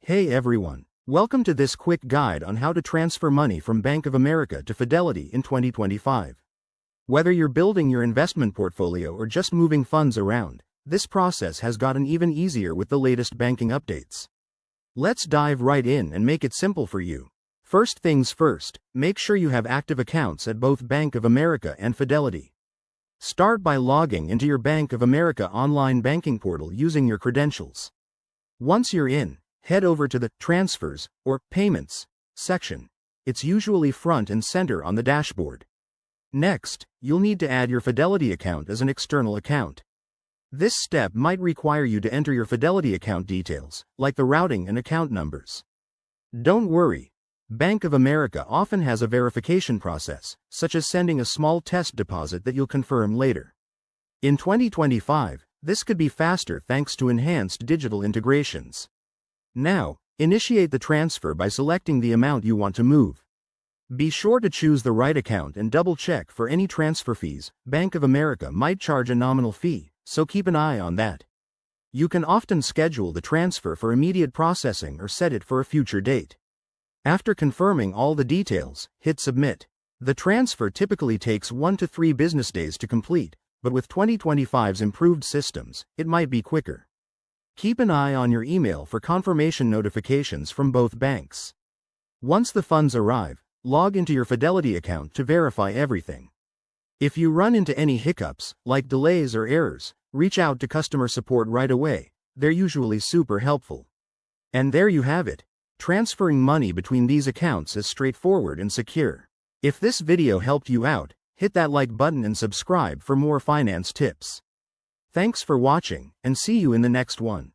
Hey everyone, welcome to this quick guide on how to transfer money from Bank of America to Fidelity in 2025. Whether you're building your investment portfolio or just moving funds around, this process has gotten even easier with the latest banking updates. Let's dive right in and make it simple for you. First things first, make sure you have active accounts at both Bank of America and Fidelity. Start by logging into your Bank of America online banking portal using your credentials. Once you're in, head over to the Transfers or Payments section. It's usually front and center on the dashboard. Next, you'll need to add your Fidelity account as an external account. This step might require you to enter your Fidelity account details, like the routing and account numbers. Don't worry, Bank of America often has a verification process, such as sending a small test deposit that you'll confirm later. In 2025, this could be faster thanks to enhanced digital integrations. Now, initiate the transfer by selecting the amount you want to move. Be sure to choose the right account and double-check for any transfer fees. Bank of America might charge a nominal fee, so keep an eye on that. You can often schedule the transfer for immediate processing or set it for a future date. After confirming all the details, hit Submit. The transfer typically takes 1 to 3 business days to complete, but with 2025's improved systems, it might be quicker. Keep an eye on your email for confirmation notifications from both banks. Once the funds arrive, log into your Fidelity account to verify everything. If you run into any hiccups, like delays or errors, reach out to customer support right away. They're usually super helpful. And there you have it. Transferring money between these accounts is straightforward and secure. If this video helped you out, hit that like button and subscribe for more finance tips. Thanks for watching, and see you in the next one.